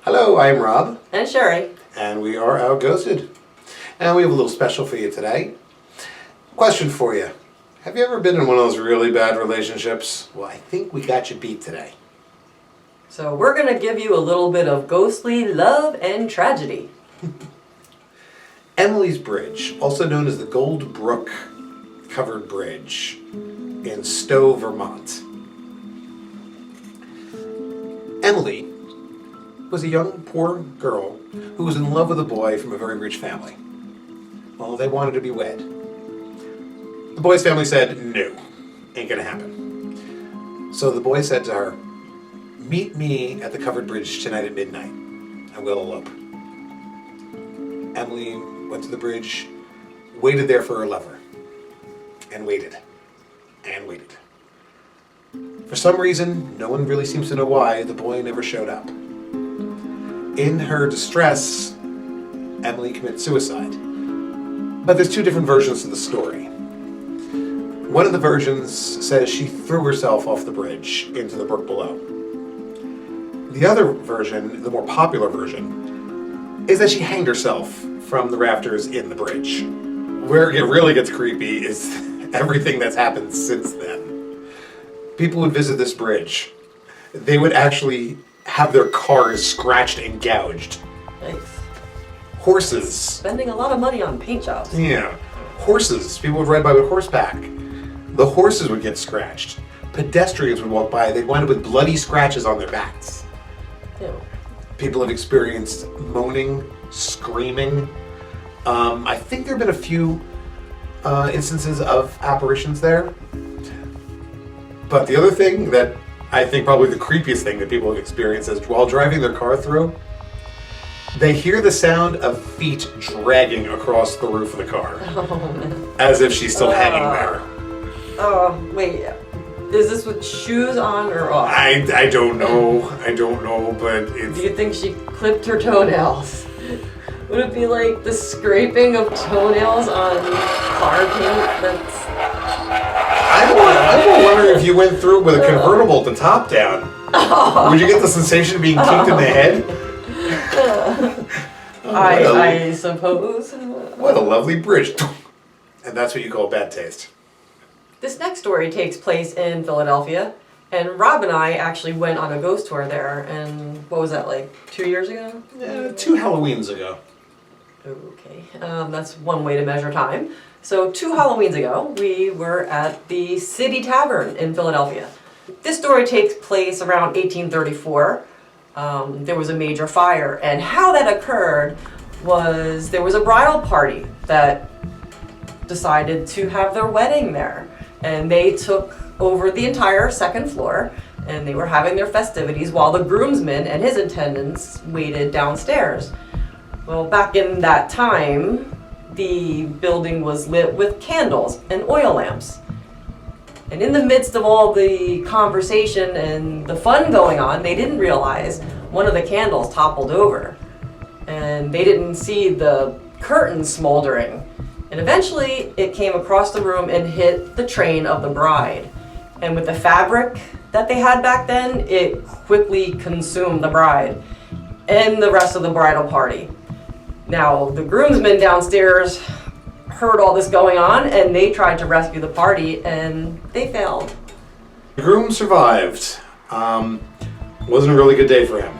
Hello, I'm Rob. And Sheri. And we are Outghosted. And we have a little special for you today. Question for you. Have you ever been in one of those really bad relationships? Well, I think we got you beat today. So we're going to give you a little bit of ghostly love and tragedy. Emily's Bridge, also known as the Gold Brook Covered Bridge in Stowe, Vermont. Emily was a young, poor girl who was in love with a boy from a very rich family. Well, they wanted to be wed. The boy's family said, no, ain't gonna happen. So the boy said to her, meet me at the covered bridge tonight at midnight, and we'll elope. Emily went to the bridge, waited there for her lover, and waited, and waited. For some reason, no one really seems to know why, the boy never showed up. In her distress, Emily commits suicide. But there's two different versions of the story. One of the versions says she threw herself off the bridge into the brook below. The other version, the more popular version, is that she hanged herself from the rafters in the bridge. Where it really gets creepy is everything that's happened since then. People would visit this bridge. They would actually have their cars scratched and gouged. Nice. Horses. Spending a lot of money on paint jobs. Yeah. Horses. People would ride by with horseback. The horses would get scratched. Pedestrians would walk by. They'd wind up with bloody scratches on their backs. Ew. People have experienced moaning, screaming. I think there have been a few instances of apparitions there. But the other thing that I think probably the creepiest thing that people have experienced is while driving their car through, they hear the sound of feet dragging across the roof of the car. Oh, man. As if she's still hanging there. Oh, wait. Is this with shoes on or off? I don't know. I don't know, but it's... Do you think she clipped her toenails? Would it be like the scraping of toenails on car paint that's... I'm wondering if you went through with a convertible at the top down. Oh. Would you get the sensation of being kicked in the head? I suppose. What a lovely bridge. And that's what you call bad taste. This next story takes place in Philadelphia, and Rob and I actually went on a ghost tour there, and what was that, like 2 years ago? 2 Halloweens ago. Okay, that's one way to measure time. So 2 Halloweens ago, we were at the City Tavern in Philadelphia. This story takes place around 1834. There was a major fire, and how that occurred was there was a bridal party that decided to have their wedding there. And they took over the entire second floor, and they were having their festivities while the groomsman and his attendants waited downstairs. Well, back in that time, the building was lit with candles and oil lamps. And in the midst of all the conversation and the fun going on, they didn't realize one of the candles toppled over. And they didn't see the curtains smoldering. And eventually it came across the room and hit the train of the bride. And with the fabric that they had back then, it quickly consumed the bride and the rest of the bridal party. Now, the groomsmen downstairs heard all this going on, and they tried to rescue the party, and they failed. The groom survived. Wasn't a really good day for him.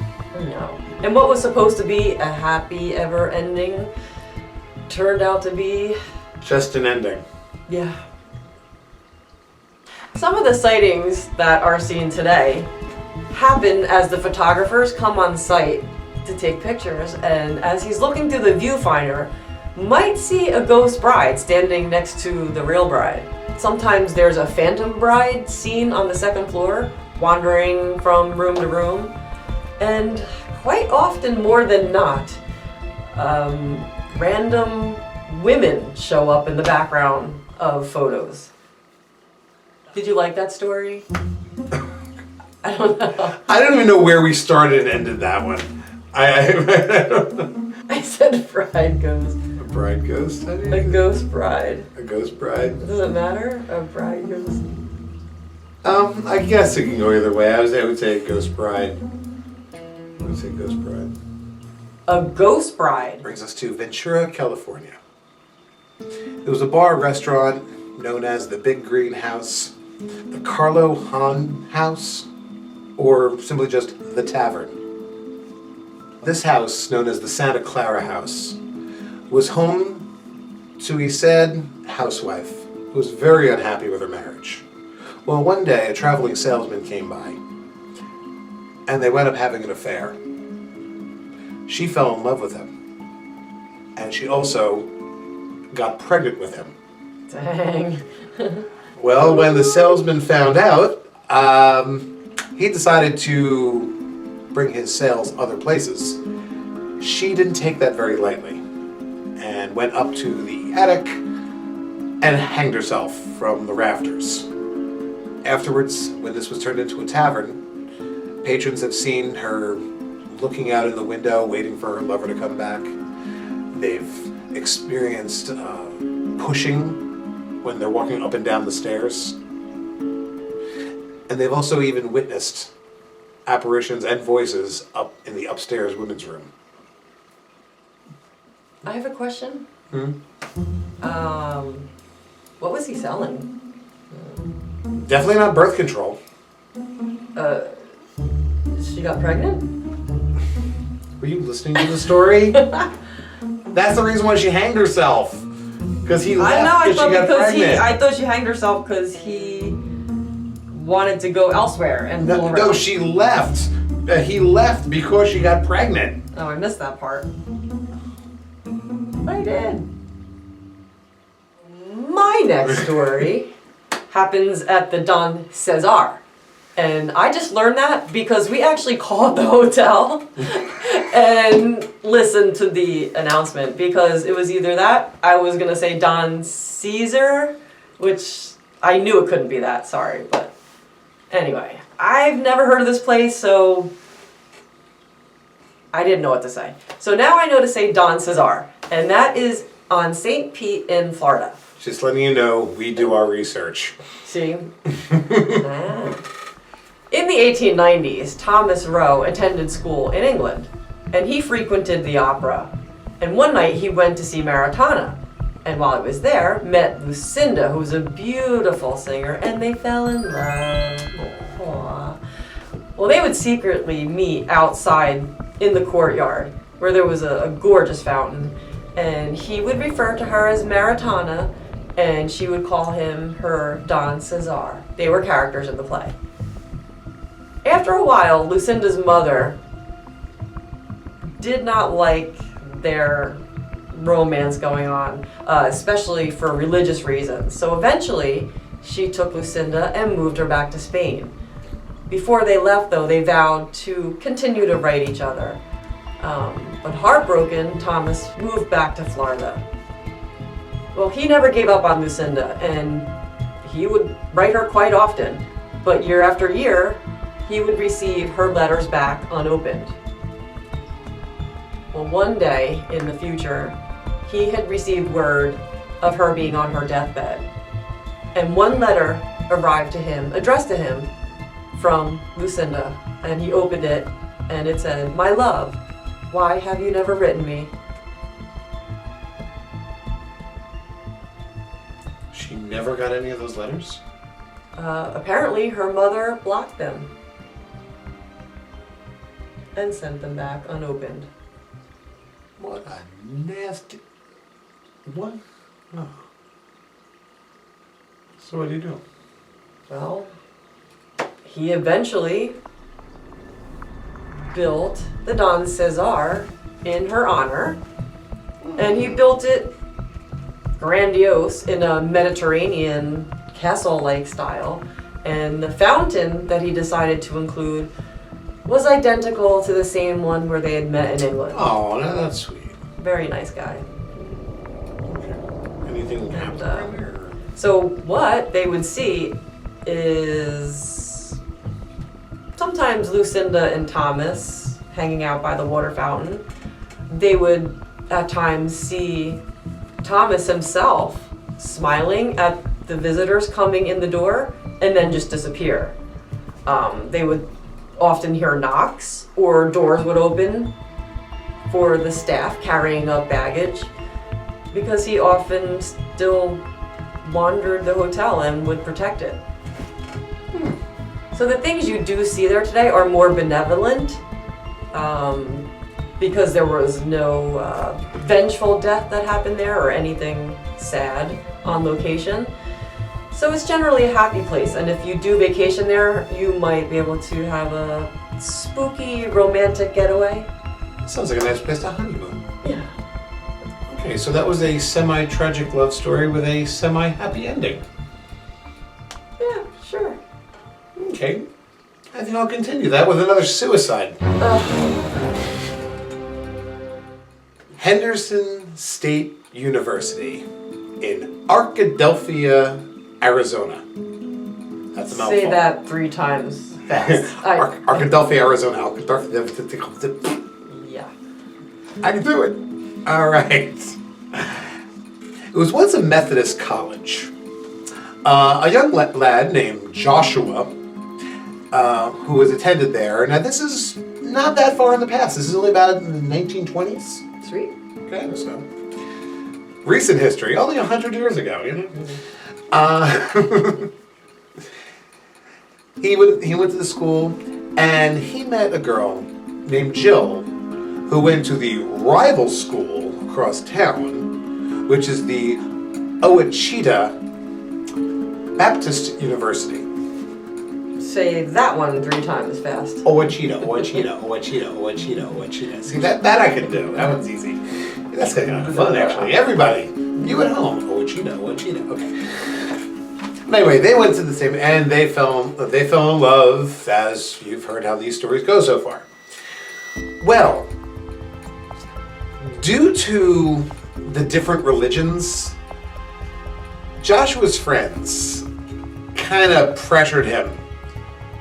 No. And what was supposed to be a happy ever ending turned out to be... just an ending. Yeah. Some of the sightings that are seen today happen as the photographers come on site to take pictures, and as he's looking through the viewfinder, might see a ghost bride standing next to the real bride. Sometimes there's a phantom bride seen on the second floor, wandering from room to room, and quite often, more than not, random women show up in the background of photos. Did you like that story? I don't know. I don't even know where we started and ended that one. I don't know. I said bride ghost. A bride ghost? A ghost bride. A ghost bride? Does it matter? A bride ghost? I guess it can go either way. I would say a ghost bride. I'm gonna say Ghost Bride. A ghost bride. Brings us to Ventura, California. There was a bar restaurant known as the Big Green House, the Carlo Hahn House, or simply just the Tavern. This house, known as the Santa Clara House, was home to a sad housewife who was very unhappy with her marriage. Well, one day a traveling salesman came by, and they wound up having an affair. She fell in love with him, and she also got pregnant with him. Dang. Well, when the salesman found out, he decided to bring his sales other places. She didn't take that very lightly and went up to the attic and hanged herself from the rafters. Afterwards, when this was turned into a tavern, patrons have seen her looking out in the window, waiting for her lover to come back. They've experienced pushing when they're walking up and down the stairs. And they've also even witnessed apparitions and voices up in the upstairs women's room. I have a question. What was he selling? Definitely not birth control. She got pregnant? Were you listening to the story? That's the reason why she hanged herself. Because he left because she got pregnant. I thought she hanged herself because he wanted to go elsewhere and fool around. No, she left. He left because she got pregnant. Oh, I missed that part. I did. My next story happens at the Don Cesar. And I just learned that because we actually called the hotel and listened to the announcement, because it was either that, I was going to say Don Cesar, which I knew it couldn't be that, sorry. But anyway, I've never heard of this place, so I didn't know what to say. So now I know to say Don Cesar, and that is on St. Pete in Florida. Just letting you know, we do our research. See? In the 1890s, Thomas Rowe attended school in England, and he frequented the opera. And one night he went to see Maritana, and while he was there, met Lucinda, who was a beautiful singer, and they fell in love. Aww. Well, they would secretly meet outside in the courtyard, where there was a gorgeous fountain, and he would refer to her as Maritana, and she would call him her Don Cesar. They were characters in the play. After a while, Lucinda's mother did not like their romance going on, especially for religious reasons. So eventually, she took Lucinda and moved her back to Spain. Before they left, though, they vowed to continue to write each other. But heartbroken, Thomas moved back to Florida. Well, he never gave up on Lucinda, and he would write her quite often. But year after year, he would receive her letters back unopened. Well, one day in the future, he had received word of her being on her deathbed. And one letter arrived to him, addressed to him, from Lucinda. And he opened it, and it said, "My love, why have you never written me?" She never got any of those letters? Apparently, her mother blocked them and sent them back unopened. What a nasty... What? Oh. So what do you do? Well, he eventually built the Don Cesar in her honor, and he built it grandiose in a Mediterranean castle-like style, and the fountain that he decided to include was identical to the same one where they had met in England. Oh, that's sweet. Very nice guy. Okay. Anything happened or... So what they would see is sometimes Lucinda and Thomas hanging out by the water fountain. They would at times see Thomas himself smiling at the visitors coming in the door and then just disappear. They would often hear knocks or doors would open for the staff carrying up baggage, because he often still wandered the hotel and would protect it. So the things you do see there today are more benevolent, because there was no vengeful death that happened there or anything sad on location. So it's generally a happy place, and if you do vacation there, you might be able to have a spooky, romantic getaway. Sounds like a nice place to honeymoon. Yeah. Okay, so that was a semi-tragic love story with a semi-happy ending. Yeah, sure. Okay, I think I'll continue that with another suicide. Henderson State University in Arkadelphia, Arizona. That's a mouthful. Say that 3 times fast. Arkadelphia, Arizona. Yeah. I can do it. All right. It was once a Methodist college. A young lad named Joshua, who was attended there. Now, this is not that far in the past. This is only about in the 1920s. Sweet. Okay, so recent history, only 100 years ago, you know. He went to the school, and he met a girl named Jill, who went to the rival school across town, which is the Ouachita Baptist University. Say that one 3 times fast. Ouachita. See, that I can do. That one's easy. That's kind of fun, actually. Everybody, you at home. Ouachita. Okay. Anyway, they went to the same, and they fell in love, as you've heard how these stories go so far. Well, due to the different religions, Joshua's friends kind of pressured him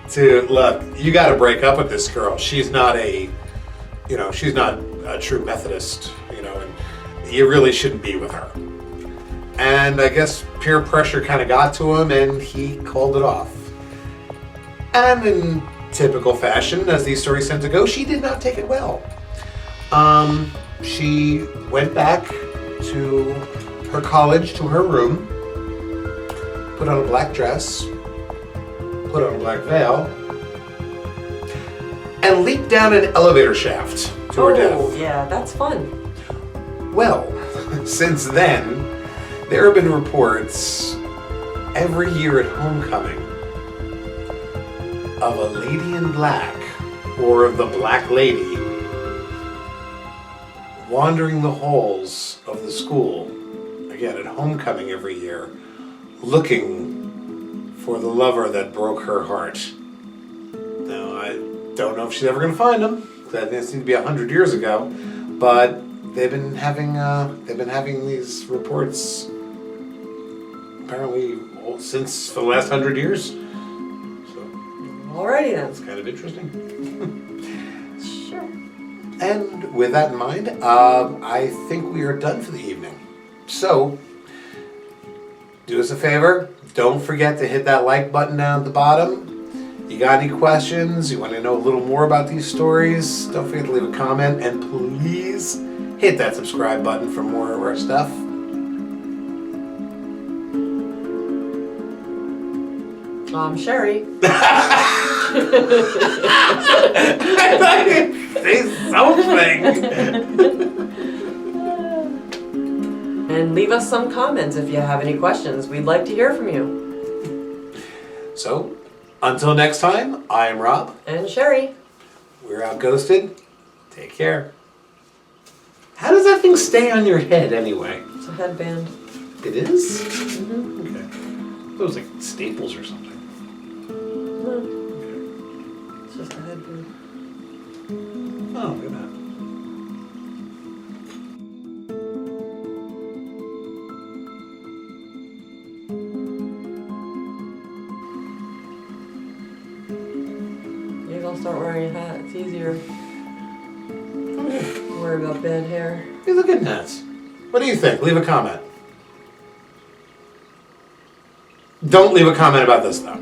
to, look, you got to break up with this girl. She's not a true Methodist, and you really shouldn't be with her. And I guess peer pressure kind of got to him, and he called it off. And in typical fashion, as these stories tend to go, she did not take it well. She went back to her college, to her room, put on a black dress, put on a black veil, and leaped down an elevator shaft to her death. Oh, yeah, that's fun. Well, since then, there have been reports every year at homecoming of a lady in black, or the Black Lady, wandering the halls of the school, again at homecoming every year, looking for the lover that broke her heart. Now, I don't know if she's ever going to find him. That seemed to be 100 years ago, but they've been having these reports apparently since for the last 100 years. So, Alrighty then. it's kind of interesting. Sure. And with that in mind, I think we are done for the evening. So, do us a favor. Don't forget to hit that like button down at the bottom. You got any questions? You want to know a little more about these stories? Don't forget to leave a comment. And please hit that subscribe button for more of our stuff. I'm Sheri. Say something. And leave us some comments if you have any questions. We'd like to hear from you. So, until next time, I am Rob. And Sheri. We're out ghosted. Take care. How does that thing stay on your head anyway? It's a headband. It is? Mm-hmm. Okay. It was like staples or something. No, Okay. it's just a headband. Oh, look at that. Maybe I'll start wearing a hat. It's easier. Worry about bad hair. Hey, look at that. What do you think? Leave a comment. Don't leave a comment about this, though.